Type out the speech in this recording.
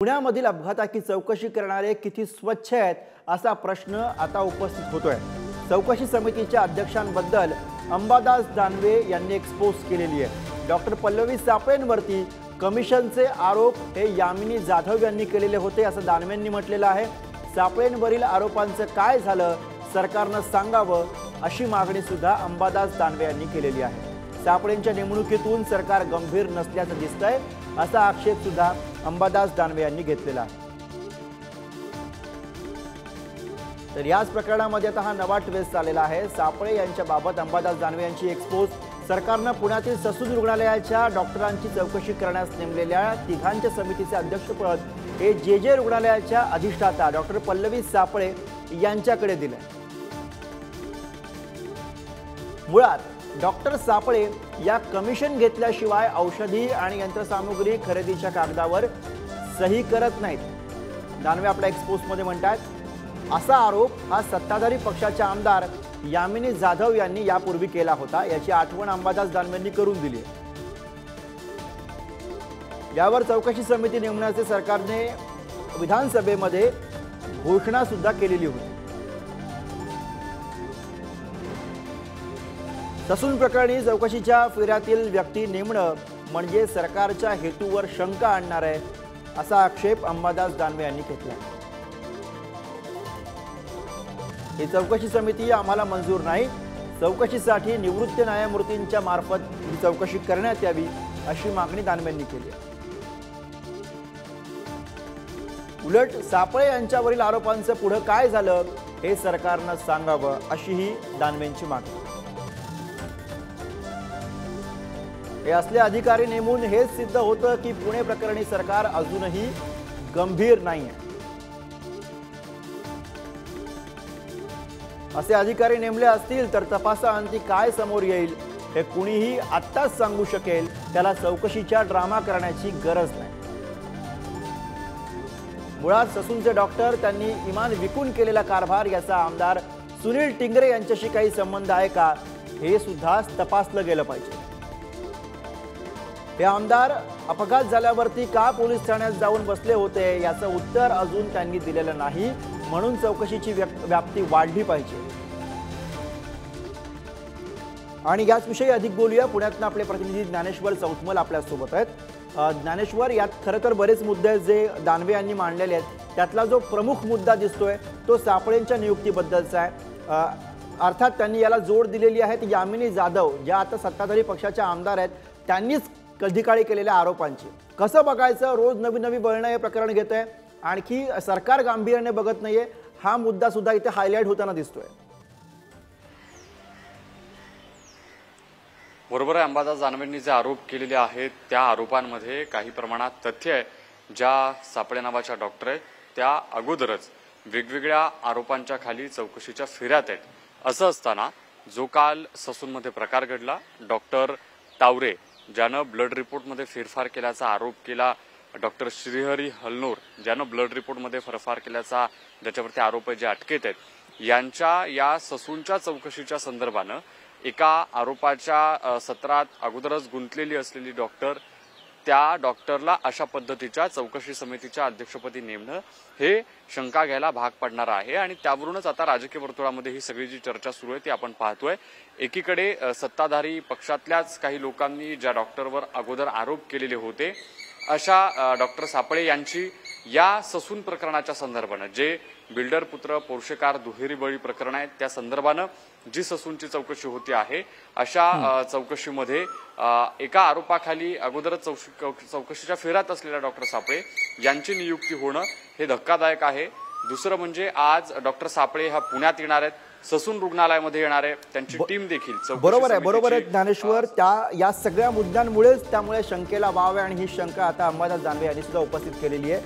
पुण्यामधील अपघाताची चौकशी करणारे किती स्वच्छ आहेत असा प्रश्न आता उपस्थित होतोय। चौकशी समितीच्या अध्यक्षांबद्दल अंबादास दानवे यांनी एक्सपोज केलेली आहे। डॉक्टर पल्लवी सापळेंवरती कमिशनचे आरोप हे यामिनी जाधव यांनी केलेले होते असं दानवेंनी म्हटलेलं आहे। सापळेंवरील आरोपांचं काय झालं सरकारनं सांगावं अशी मागणी सुद्धा अंबादास दानवे यांनी केलेली आहे। सापळेंच्या नेमणुकीतून सरकार गंभीर नसल्याचं दिसतंय असा आक्षेप सुद्धा अंबादास दानवे यांनी घेतलेला आहे। तर याच प्रकरणामध्ये आता हा नवा ट्विस्ट आलेला आहे। सापळे यांच्या बाबत अंबादास दानवे यांची एक्सपोज। सरकारनं पुण्यातील ससून रुग्णालयाच्या डॉक्टरांची चौकशी करण्यास नेमलेल्या तिघांच्या समितीचे अध्यक्षपद हे जे रुग्णालयाच्या अधिष्ठाता डॉक्टर पल्लवी सापळे यांच्याकडे दिले। मुळात डॉक्टर सापळे या कमिशन घेतल्याशिवाय औषधी आणि यंत्रसामुग्री खरेदीच्या कागदावर सही करत नाहीत। दानवे आपल्या एक्सपोजमध्ये म्हणतात असा आरोप हा सत्ताधारी पक्षाच्या आमदार यामिनी जाधव यांनी यापूर्वी केला होता, याची आठवण अंबादास दानवेंनी करून दिली। यावर चौकशी समिती नेमण्याचे सरकारने विधानसभेमध्ये घोषणा सुद्धा केलेली होती। ससून प्रकरणी चौकशीच्या फेऱ्यातील व्यक्ती नेमणं म्हणजे सरकारच्या हेतूवर शंका आणणार आहे असा आक्षेप अंबादास दानवे यांनी घेतला। ही चौकशी समिती आम्हाला मंजूर नाही, चौकशीसाठी निवृत्त न्यायमूर्तींच्या मार्फत ही चौकशी करण्यात यावी अशी मागणी दानवेंनी केली। उलट सापळे यांच्यावरील आरोपांचं पुढे काय झालं हे सरकारनं सांगावं अशीही दानवेंची मागणी। हे असले अधिकारी नेमून हेच सिद्ध होतं की पुणे प्रकरणी सरकार अजूनही गंभीर नाहीये। असे अधिकारी नेमले असतील तर तपासाअंती काय समोर येईल हे कुणीही आत्ताच सांगू शकेल, त्याला चौकशीच्या ड्रामा करण्याची गरज नाही। मुळात ससूनचे डॉक्टर त्यांनी इमान विकून केलेला कारभार याचा आमदार सुनील टिंगरे यांच्याशी काही संबंध आहे का हे सुद्धा तपासलं गेलं पाहिजे। हे आमदार अपघात झाल्यावरती का पोलीस ठाण्यात जाऊन बसले होते याचं उत्तर अजून त्यांनी दिलेलं नाही, म्हणून चौकशीची व्याप्ती वाढली पाहिजे। आणि याच विषयी अधिक बोलूया। पुण्यातून आपले प्रतिनिधी ज्ञानेश्वर चौथमल आपल्या सोबत आहेत। ज्ञानेश्वर, यात खरं तर बरेच मुद्दे जे दानवे यांनी मांडलेले आहेत त्यातला जो प्रमुख मुद्दा दिसतोय तो सापळेंच्या नियुक्तीबद्दलचा आहे। अर्थात त्यांनी याला जोड दिलेली आहे यामिनी जाधव ज्या आता सत्ताधारी पक्षाच्या आमदार आहेत त्यांनीच कधी काळी केलेल्या आरोपांची। कसं बघायचं, रोज नवी नवी वळणं हे प्रकरण घेतंय, आणखी सरकार गांभीर्याने बघत नाहीये हा मुद्दा सुद्धा इथे हायलाइट होताना दिसतोय। बरोबर आहे, अंबादास दानवेंनी जे आरोप केलेले आहेत त्या आरोपांमध्ये काही प्रमाणात तथ्य आहे। ज्या सापळे नावाच्या डॉक्टर आहेत त्या अगोदरच वेगवेगळ्या आरोपांच्या खाली चौकशीच्या फेऱ्यात आहेत। असं असताना जो काल ससूनमध्ये प्रकार घडला, डॉक्टर तावरे ज्यानं ब्लड रिपोर्टमध्ये फेरफार केल्याचा आरोप केला, डॉक्टर श्रीहरी हलनोर ज्यानं ब्लड रिपोर्टमध्ये फेरफार केल्याचा ज्याच्यावरती आरोप आहे जे अटकेत आहेत, यांच्या या ससूनच्या चौकशीच्या संदर्भानं एका आरोपाच्या सत्रात अगोदरच गुंतलेली असलेली डॉक्टर त्या डॉक्टरला अशा पद्धतीच्या चौकशी समितीच्या अध्यक्षपदी नेमणं हे शंका घ्यायला भाग पडणार आहे। आणि त्यावरूनच आता राजकीय वर्तुळामध्ये ही सगळी जी चर्चा सुरू आहे ती आपण पाहतोय। एकीकडे सत्ताधारी पक्षातल्याच काही लोकांनी ज्या डॉक्टरवर अगोदर आरोप केलेले होते अशा डॉक्टर सापळे यांची या ससून प्रकरणाच्या संदर्भानं जे बिल्डर पुत्र पोर्शेकार दुहेरी बळी प्रकरण आहे त्या संदर्भानं जी ससूनची चौकशी होती आहे अशा चौकशीमध्ये एका आरोपाखाली अगोदरच चौकशीच्या फेऱ्यात असलेल्या डॉक्टर सापळे यांची नियुक्ती होणं हे धक्कादायक आहे। दुसरं म्हणजे आज डॉक्टर सापळे हा पुण्यात येणार आहेत, ससून रुग्णालयामध्ये येणार आहे, त्यांची टीम देखील। बरोबर आहे ज्ञानेश्वर, या सगळ्या मुद्द्यांमुळेच त्यामुळे शंकेला वाव आहे आणि ही शंका आता अंबादास दानवे यांनी सुद्धा उपस्थित केलेली आहे।